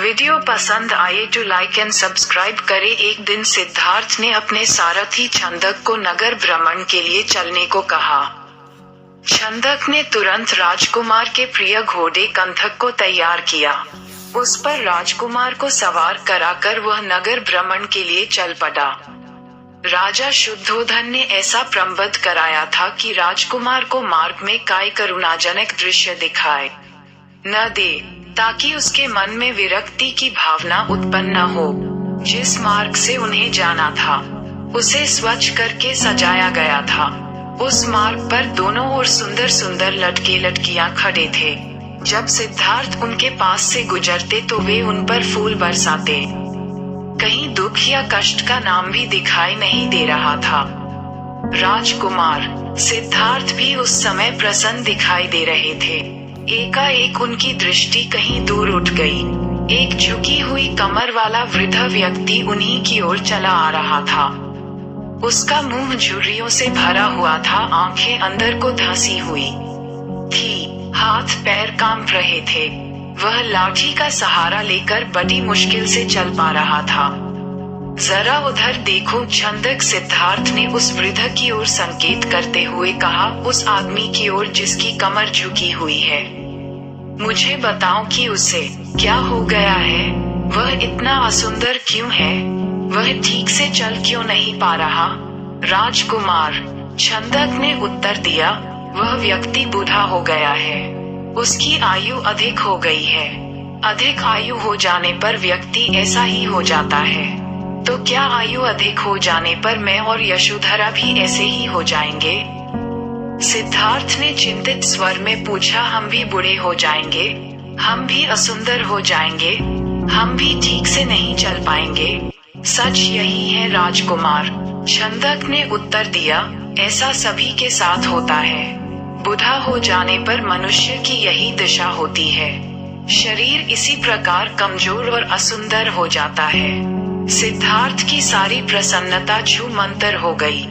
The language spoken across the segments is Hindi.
वीडियो पसंद आए तो लाइक एंड सब्सक्राइब करें। एक दिन सिद्धार्थ ने अपने सारथी छंदक को नगर भ्रमण के लिए चलने को कहा। छंदक ने तुरंत राजकुमार के प्रिय घोड़े कंथक को तैयार किया। उस पर राजकुमार को सवार कराकर वह नगर भ्रमण के लिए चल पड़ा। राजा शुद्धोधन ने ऐसा प्रबंध कराया था कि राजकुमार को मार्ग में कोई करुणाजनक दृश्य दिखाए न दे, ताकि उसके मन में विरक्ति की भावना उत्पन्न न हो। जिस मार्ग से उन्हें जाना था उसे स्वच्छ करके सजाया गया था। उस मार्ग पर दोनों ओर सुंदर सुंदर लड़के लड़कियां खड़े थे। जब सिद्धार्थ उनके पास से गुजरते तो वे उन पर फूल बरसाते। कहीं दुख या कष्ट का नाम भी दिखाई नहीं दे रहा था। राजकुमार सिद्धार्थ भी उस समय प्रसन्न दिखाई दे रहे थे। एकाएक उनकी दृष्टि कहीं दूर उठ गई। एक झुकी हुई कमर वाला वृद्ध व्यक्ति उन्हीं की ओर चला आ रहा था। उसका मुंह झुर्रियों से भरा हुआ था, आंखें अंदर को धंसी हुई थी, हाथ पैर कांप रहे थे। वह लाठी का सहारा लेकर बड़ी मुश्किल से चल पा रहा था। जरा उधर देखो, छंदक सिद्धार्थ ने उस वृद्ध की ओर संकेत करते हुए कहा, उस आदमी की ओर जिसकी कमर झुकी हुई है। मुझे बताओ कि उसे क्या हो गया है? वह इतना असुंदर क्यों है? वह ठीक से चल क्यों नहीं पा रहा? राजकुमार छंदक ने उत्तर दिया, वह व्यक्ति बूढ़ा हो गया है। उसकी आयु अधिक हो गई है। अधिक आयु हो जाने पर व्यक्ति ऐसा ही हो जाता है। तो क्या आयु अधिक हो जाने पर मैं और यशोधरा भी ऐसे ही हो जाएंगे? सिद्धार्थ ने चिंतित स्वर में पूछा, हम भी बूढ़े हो जाएंगे? हम भी असुंदर हो जाएंगे? हम भी ठीक से नहीं चल पाएंगे? सच यही है राजकुमार, छंदक ने उत्तर दिया, ऐसा सभी के साथ होता है। बूढ़ा हो जाने पर मनुष्य की यही दशा होती है। शरीर इसी प्रकार कमजोर और असुंदर हो जाता है। सिद्धार्थ की सारी प्रसन्नता छूमंतर हो गई।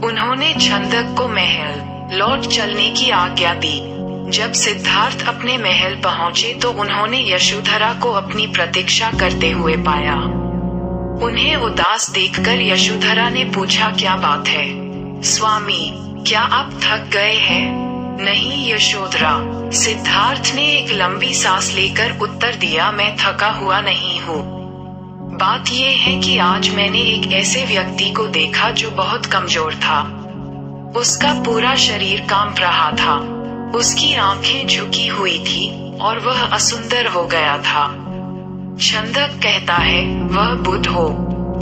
उन्होंने छंदक को महल लौट चलने की आज्ञा दी। जब सिद्धार्थ अपने महल पहुंचे तो उन्होंने यशोधरा को अपनी प्रतीक्षा करते हुए पाया। उन्हें उदास देखकर यशोधरा ने पूछा, क्या बात है स्वामी, क्या आप थक गए हैं? नहीं यशोधरा, सिद्धार्थ ने एक लंबी सांस लेकर उत्तर दिया, मैं थका हुआ नहीं हूँ। बात यह है कि आज मैंने एक ऐसे व्यक्ति को देखा जो बहुत कमजोर था। उसका पूरा शरीर कांप रहा था, उसकी आंखें झुकी हुई थी और वह असुंदर हो गया था। छंदक कहता है, वह बुढ़ हो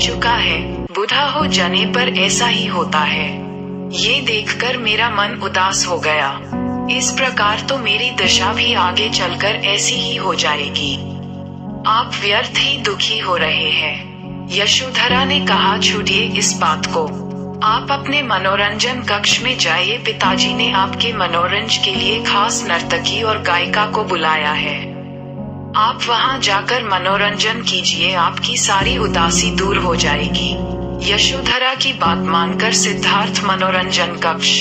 चुका है। बूढ़ा हो जाने पर ऐसा ही होता है। ये देखकर मेरा मन उदास हो गया। इस प्रकार तो मेरी दशा भी आगे चलकर ऐसी ही हो जाएगी। आप व्यर्थ ही दुखी हो रहे हैं। यशोधरा ने कहा, छोड़िए इस बात को, आप अपने मनोरंजन कक्ष में जाइए। पिताजी ने आपके मनोरंजन के लिए खास नर्तकी और गायिका को बुलाया है। आप वहां जाकर मनोरंजन कीजिए, आपकी सारी उदासी दूर हो जाएगी। यशोधरा की बात मानकर सिद्धार्थ मनोरंजन कक्ष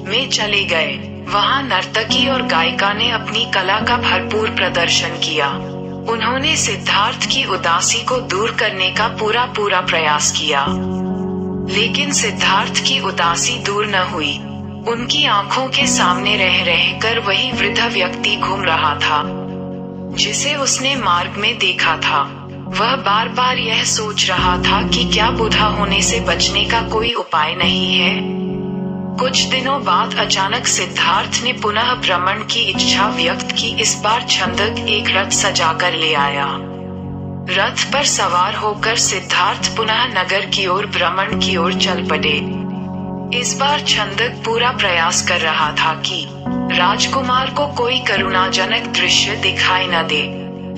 में चले गए। वहां नर्तकी और गायिका ने अपनी कला का भरपूर प्रदर्शन किया। उन्होंने सिद्धार्थ की उदासी को दूर करने का पूरा प्रयास किया, लेकिन सिद्धार्थ की उदासी दूर न हुई। उनकी आंखों के सामने रह रहकर वही वृद्ध व्यक्ति घूम रहा था जिसे उसने मार्ग में देखा था। वह बार बार यह सोच रहा था कि क्या बूढ़ा होने से बचने का कोई उपाय नहीं है। कुछ दिनों बाद अचानक सिद्धार्थ ने पुनः भ्रमण की इच्छा व्यक्त की। इस बार छंदक एक रथ सजाकर ले आया। रथ पर सवार होकर सिद्धार्थ पुनः नगर की ओर भ्रमण की ओर चल पड़े। इस बार छंदक पूरा प्रयास कर रहा था कि राजकुमार को कोई करुणाजनक दृश्य दिखाई न दे,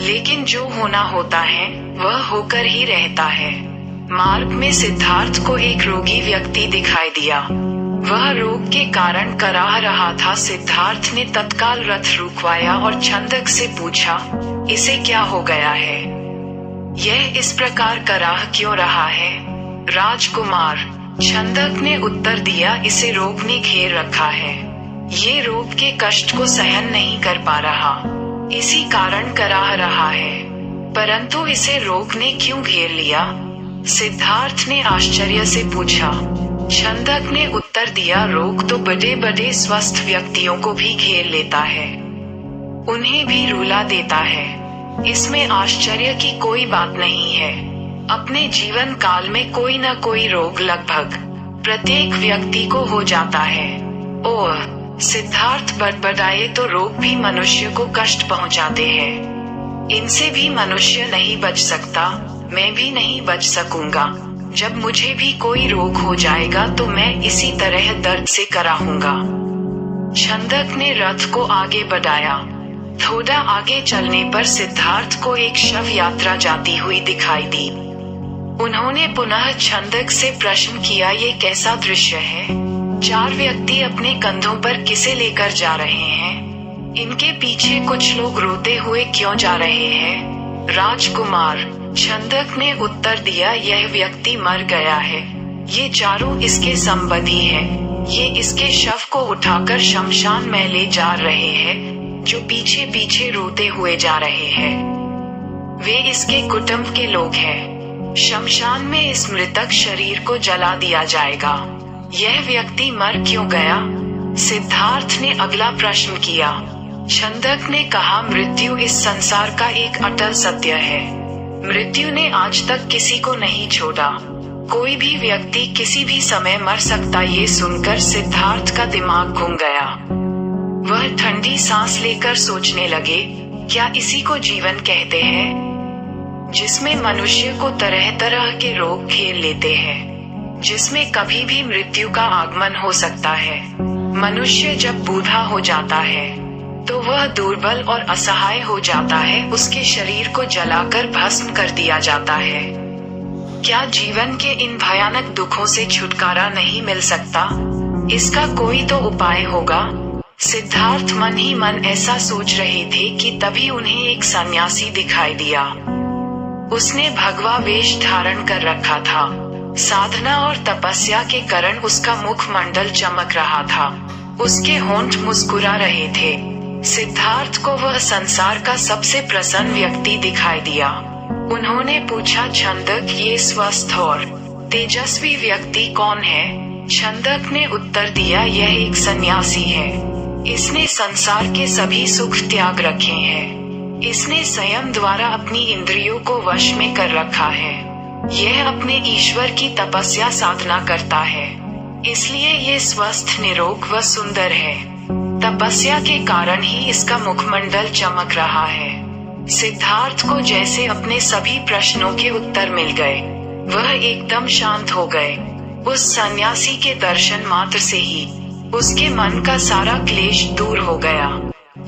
लेकिन जो होना होता है वह होकर ही रहता है। मार्ग में सिद्धार्थ को एक रोगी व्यक्ति दिखाई दिया। वह रोग के कारण कराह रहा था। सिद्धार्थ ने तत्काल रथ रुकवाया और छंदक से पूछा, इसे क्या हो गया है? यह इस प्रकार कराह क्यों रहा है? राजकुमार छंदक ने उत्तर दिया, इसे रोग ने घेर रखा है। ये रोग के कष्ट को सहन नहीं कर पा रहा, इसी कारण कराह रहा है। परंतु इसे रोग ने क्यों घेर लिया? सिद्धार्थ ने आश्चर्य से पूछा। छंदक ने उत्तर दिया, रोग तो बड़े बड़े स्वस्थ व्यक्तियों को भी घेर लेता है, उन्हें भी रुला देता है। इसमें आश्चर्य की कोई बात नहीं है। अपने जीवन काल में कोई न कोई रोग लगभग प्रत्येक व्यक्ति को हो जाता है। ओह, सिद्धार्थ बड़बड़ाए, तो रोग भी मनुष्य को कष्ट पहुंचाते हैं। इनसे भी मनुष्य नहीं बच सकता, मैं भी नहीं बच सकूंगा। जब मुझे भी कोई रोग हो जाएगा तो मैं इसी तरह दर्द से कराहूंगा। छंदक ने रथ को आगे बढ़ाया। थोड़ा आगे चलने पर सिद्धार्थ को एक शव यात्रा जाती हुई दिखाई दी। उन्होंने पुनः छंदक से प्रश्न किया, ये कैसा दृश्य है? 4 व्यक्ति अपने कंधों पर किसे लेकर जा रहे हैं? इनके पीछे कुछ लोग रोते हुए क्यों जा रहे हैं? राजकुमार, छंदक ने उत्तर दिया, यह व्यक्ति मर गया है। ये चारों इसके संबंधी हैं। ये इसके शव को उठाकर शमशान में ले जा रहे हैं। जो पीछे पीछे रोते हुए जा रहे हैं वे इसके कुटुंब के लोग हैं। शमशान में इस मृतक शरीर को जला दिया जाएगा। यह व्यक्ति मर क्यों गया? सिद्धार्थ ने अगला प्रश्न किया। छंदक ने कहा, मृत्यु इस संसार का एक अटल सत्य है। मृत्यु ने आज तक किसी को नहीं छोड़ा। कोई भी व्यक्ति किसी भी समय मर सकता। ये सुनकर सिद्धार्थ का दिमाग घूम गया। वह ठंडी सांस लेकर सोचने लगे, क्या इसी को जीवन कहते हैं? जिसमें मनुष्य को तरह तरह के रोग घेर लेते हैं, जिसमें कभी भी मृत्यु का आगमन हो सकता है। मनुष्य जब बूढ़ा हो जाता है तो वह दुर्बल और असहाय हो जाता है। उसके शरीर को जलाकर भस्म कर दिया जाता है। क्या जीवन के इन भयानक दुखों से छुटकारा नहीं मिल सकता? इसका कोई तो उपाय होगा। सिद्धार्थ मन ही मन ऐसा सोच रहे थे कि तभी उन्हें एक सन्यासी दिखाई दिया। उसने भगवा वेश धारण कर रखा था। साधना और तपस्या के कारण उसका मुखमंडल चमक रहा था। उसके होंठ मुस्कुरा रहे थे। सिद्धार्थ को वह संसार का सबसे प्रसन्न व्यक्ति दिखाई दिया। उन्होंने पूछा, छंदक, ये स्वस्थ और तेजस्वी व्यक्ति कौन है? छंदक ने उत्तर दिया, यह एक सन्यासी है। इसने संसार के सभी सुख त्याग रखे हैं। इसने संयम द्वारा अपनी इंद्रियों को वश में कर रखा है। यह अपने ईश्वर की तपस्या साधना करता है, इसलिए ये स्वस्थ, निरोग व सुंदर है। तपस्या के कारण ही इसका मुखमंडल चमक रहा है। सिद्धार्थ को जैसे अपने सभी प्रश्नों के उत्तर मिल गए। वह एकदम शांत हो गए। उस सन्यासी के दर्शन मात्र से ही उसके मन का सारा क्लेश दूर हो गया।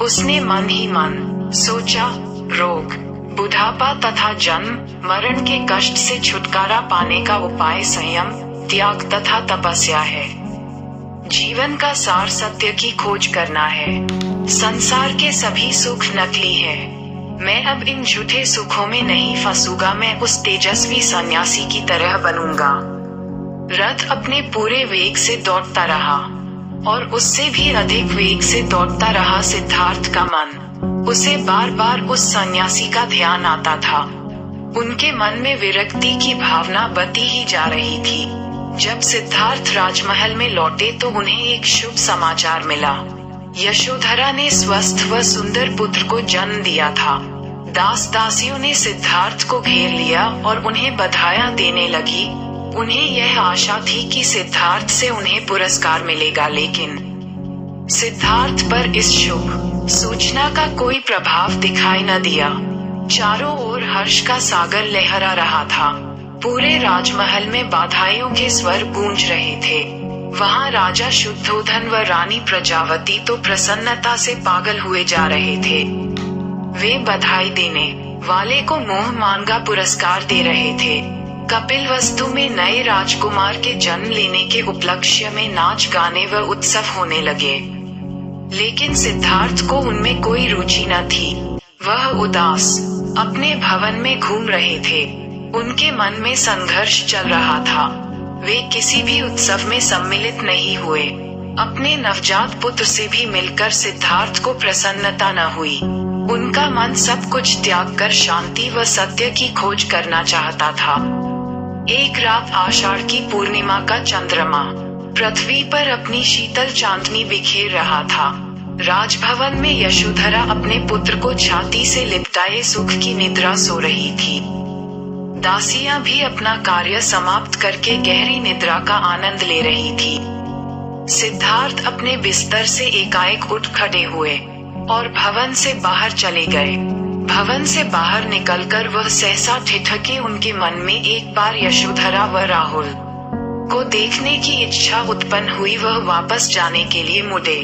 उसने मन ही मन सोचा, रोग, बुढ़ापा तथा जन्म मरण के कष्ट से छुटकारा पाने का उपाय संयम, त्याग तथा तपस्या है। जीवन का सार सत्य की खोज करना है। संसार के सभी सुख नकली है। मैं अब इन झूठे सुखों में नहीं फंसूंगा। मैं उस तेजस्वी सन्यासी की तरह बनूंगा। रथ अपने पूरे वेग से दौड़ता रहा और उससे भी अधिक वेग से दौड़ता रहा। सिद्धार्थ का मन, उसे बार बार उस सन्यासी का ध्यान आता था। उनके मन में विरक्ति की भावना बढ़ती ही जा रही थी। जब सिद्धार्थ राजमहल में लौटे तो उन्हें एक शुभ समाचार मिला। यशोधरा ने स्वस्थ व सुंदर पुत्र को जन्म दिया था। दास दासियों ने सिद्धार्थ को घेर लिया और उन्हें बधाइयां देने लगी। उन्हें यह आशा थी कि सिद्धार्थ से उन्हें पुरस्कार मिलेगा, लेकिन सिद्धार्थ पर इस शुभ सूचना का कोई प्रभाव दिखाई न दिया। चारों ओर हर्ष का सागर लहरा रहा था। पूरे राजमहल में बधाइयों के स्वर गूंज रहे थे। वहाँ राजा शुद्धोधन व रानी प्रजावती तो प्रसन्नता से पागल हुए जा रहे थे। वे बधाई देने वाले को मोह मांगा पुरस्कार दे रहे थे। कपिलवस्तु में नए राजकुमार के जन्म लेने के उपलक्ष्य में नाच गाने व उत्सव होने लगे, लेकिन सिद्धार्थ को उनमें कोई रुचि न थी। वह उदास अपने भवन में घूम रहे थे। उनके मन में संघर्ष चल रहा था। वे किसी भी उत्सव में सम्मिलित नहीं हुए। अपने नवजात पुत्र से भी मिलकर सिद्धार्थ को प्रसन्नता न हुई। उनका मन सब कुछ त्याग कर शांति व सत्य की खोज करना चाहता था। एक रात आषाढ़ की पूर्णिमा का चंद्रमा पृथ्वी पर अपनी शीतल चांदनी बिखेर रहा था। राजभवन में यशोधरा अपने पुत्र को छाती से लिपटाए सुख की निद्रा सो रही थी। दासियां भी अपना कार्य समाप्त करके गहरी निद्रा का आनंद ले रही थी। सिद्धार्थ अपने बिस्तर से एकाएक उठ खड़े हुए और भवन से बाहर चले गए। भवन से बाहर निकलकर वह सहसा ठिठके। उनके मन में एक बार यशोधरा व राहुल को देखने की इच्छा उत्पन्न हुई। वह वापस जाने के लिए मुड़े,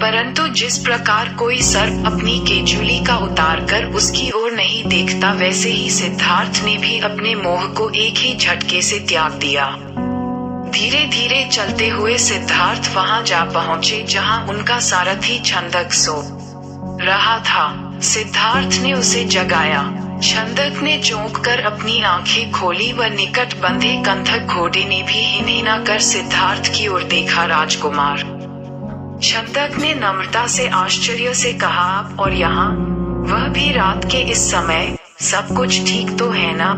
परंतु जिस प्रकार कोई सर्प अपनी केचुली का उतार कर उसकी ओर नहीं देखता, वैसे ही सिद्धार्थ ने भी अपने मोह को एक ही झटके से त्याग दिया। धीरे धीरे चलते हुए सिद्धार्थ वहां जा पहुंचे जहां उनका सारथी छंदक सो रहा था। सिद्धार्थ ने उसे जगाया। छंदक ने चौंक कर अपनी आंखें खोली व निकट बंधे कंधक घोड़े ने भी हिनहिना कर सिद्धार्थ की ओर देखा। राजकुमार, छंदक ने नम्रता से आश्चर्य से कहा, आप और यहाँ, वह भी रात के इस समय, सब कुछ ठीक तो है ना?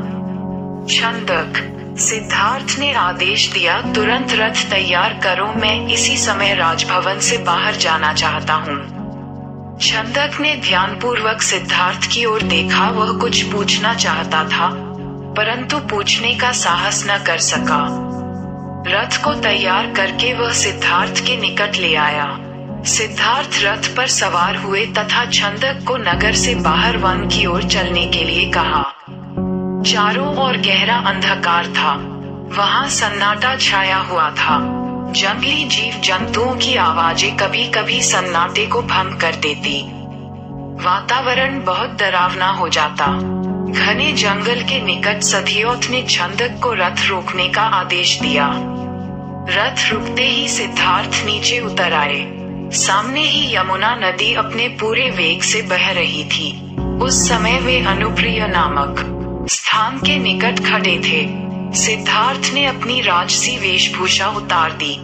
छंदक, सिद्धार्थ ने आदेश दिया, तुरंत रथ तैयार करो, मैं इसी समय राजभवन से बाहर जाना चाहता हूँ। छंदक ने ध्यानपूर्वक सिद्धार्थ की ओर देखा। वह कुछ पूछना चाहता था, परंतु पूछने का साहस न कर सका। रथ को तैयार करके वह सिद्धार्थ के निकट ले आया। सिद्धार्थ रथ पर सवार हुए तथा छंदक को नगर से बाहर वन की ओर चलने के लिए कहा। चारों ओर गहरा अंधकार था। वहां सन्नाटा छाया हुआ था। जंगली जीव जंतुओं की आवाजें कभी कभी सन्नाटे को भंग कर देती। वातावरण बहुत डरावना हो जाता। घने जंगल के निकट सथियोथ ने छंदक को रथ रोकने का आदेश दिया। रथ रुकते ही सिद्धार्थ नीचे उतर आए। सामने ही यमुना नदी अपने पूरे वेग से बह रही थी। उस समय वे अनुप्रिय नामक स्थान के निकट खड़े थे। सिद्धार्थ ने अपनी राजसी वेशभूषा उतार दी।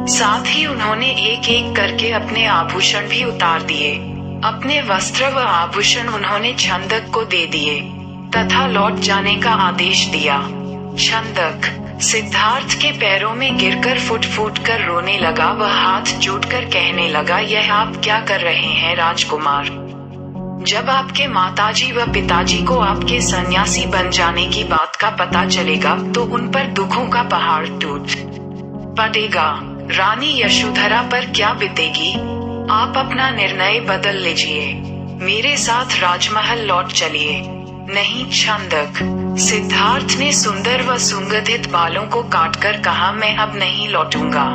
साथ ही उन्होंने एक एक करके अपने आभूषण भी उतार दिए। अपने वस्त्र व आभूषण उन्होंने छंदक को दे दिए तथा लौट जाने का आदेश दिया। छंदक सिद्धार्थ के पैरों में गिरकर फुट फुट कर रोने लगा। वह हाथ जोड़कर कहने लगा, यह आप क्या कर रहे हैं राजकुमार? जब आपके माताजी व पिताजी को आपके सन्यासी बन जाने की बात का पता चलेगा तो उन पर दुखों का पहाड़ टूट पड़ेगा। रानी यशोधरा पर क्या बीतेगी? आप अपना निर्णय बदल लीजिए। मेरे साथ राजमहल लौट चलिए। नहीं छंदक, सिद्धार्थ ने सुंदर व सुगंधित बालों को काटकर कहा, मैं अब नहीं लौटूंगा।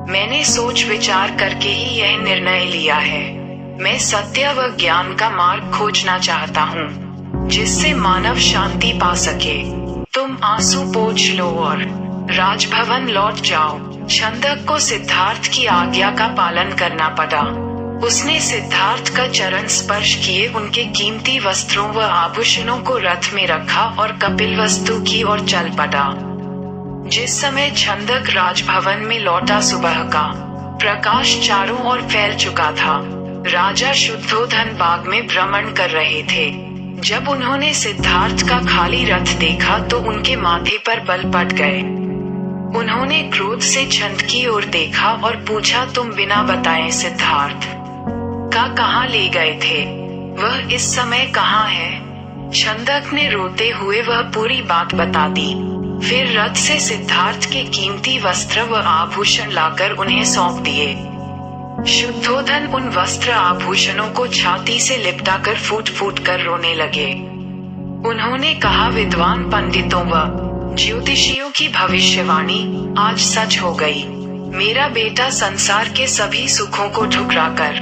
मैंने सोच विचार करके ही यह निर्णय लिया है। मैं सत्य व ज्ञान का मार्ग खोजना चाहता हूँ, जिससे मानव शांति पा सके। तुम आंसू पोंछ लो और राजभवन लौट जाओ। छंदक को सिद्धार्थ की आज्ञा का पालन करना पड़ा। उसने सिद्धार्थ का चरण स्पर्श किए, उनके कीमती वस्त्रों व आभूषणों को रथ में रखा और कपिलवस्तु की ओर चल पड़ा। जिस समय छंदक राजभवन में लौटा, सुबह का प्रकाश चारों ओर फैल चुका था। राजा शुद्धोधन बाग में भ्रमण कर रहे थे। जब उन्होंने सिद्धार्थ का खाली रथ देखा तो उनके माथे पर बल पड़ गए। उन्होंने क्रोध से छंद की ओर देखा और पूछा, तुम बिना बताए सिद्धार्थ का कहाँ ले गए थे? वह इस समय कहाँ है? छंदक ने रोते हुए वह पूरी बात बता दी। फिर रथ से सिद्धार्थ के कीमती वस्त्र व आभूषण लाकर उन्हें सौंप दिए। शुद्धोधन उन वस्त्र आभूषणों को छाती से लिपटाकर फूट फूट कर रोने लगे। उन्होंने कहा, विद्वान पंडितों व ज्योतिषियों की भविष्यवाणी आज सच हो गई। मेरा बेटा संसार के सभी सुखों को ठुकराकर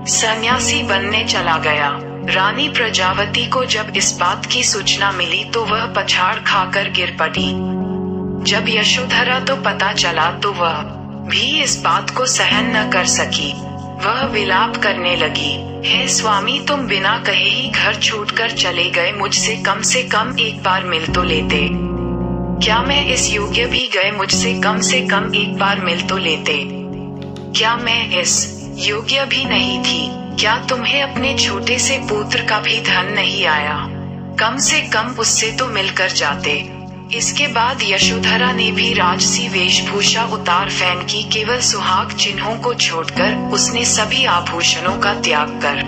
सन्यासी बनने चला गया। रानी प्रजावती को जब इस बात की सूचना मिली तो वह पछाड़ खाकर गिर पड़ी। जब यशोधरा तो पता चला तो वह भी इस बात को सहन न कर सकी। वह विलाप करने लगी, हे स्वामी, तुम बिना कहे ही घर छोड़कर चले गए। मुझसे कम एक बार मिल तो लेते। क्या मैं इस योग्य भी गए? मुझसे कम एक बार मिल तो लेते। क्या मैं इस योग्य भी नहीं थी? क्या तुम्हें अपने छोटे से पुत्र का भी धन नहीं आया? कम से कम उससे तो मिलकर जाते। इसके बाद यशोधरा ने भी राजसी वेशभूषा उतार फेंकी। केवल सुहाग चिन्हों को छोड़कर उसने सभी आभूषणों का त्याग कर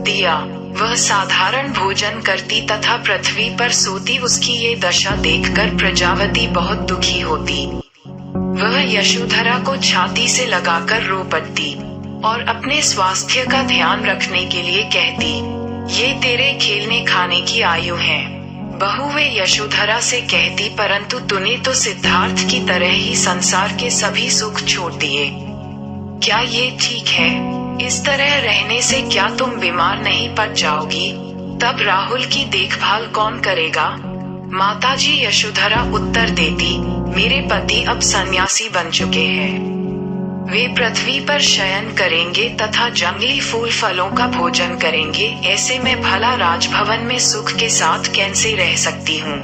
दिया। वह साधारण भोजन करती तथा पृथ्वी पर सोती। उसकी ये दशा देखकर प्रजावती बहुत दुखी होती। वह यशोधरा को छाती से लगाकर रो पड़ती और अपने स्वास्थ्य का ध्यान रखने के लिए कहती, ये तेरे खेलने खाने की आयु है। बहू वे यशोधरा से कहती, परंतु तूने तो सिद्धार्थ की तरह ही संसार के सभी सुख छोड़ दिए। क्या ये ठीक है? इस तरह रहने से क्या तुम बीमार नहीं पड़ जाओगी? तब राहुल की देखभाल कौन करेगा? माताजी यशोधरा उत्तर देती, मेरे पति अब सन्यासी बन चुके हैं। वे पृथ्वी पर शयन करेंगे तथा जंगली फूल फलों का भोजन करेंगे। ऐसे में भला राजभवन में सुख के साथ कैसे रह सकती हूँ?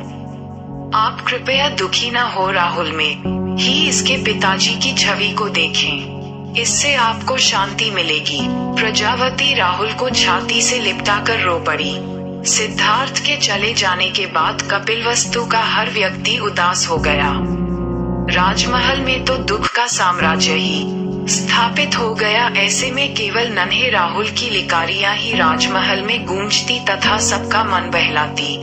आप कृपया दुखी न हो। राहुल में ही इसके पिताजी की छवि को देखें, इससे आपको शांति मिलेगी। प्रजावती राहुल को छाती से लिपटाकर रो पड़ी। सिद्धार्थ के चले जाने के बाद कपिलवस्तु का हर व्यक्ति उदास हो गया। राजमहल में तो दुख का साम्राज्य ही स्थापित हो गया। ऐसे में केवल नन्हे राहुल की लिकारियां ही राजमहल में गूंजती तथा सबका मन बहलाती।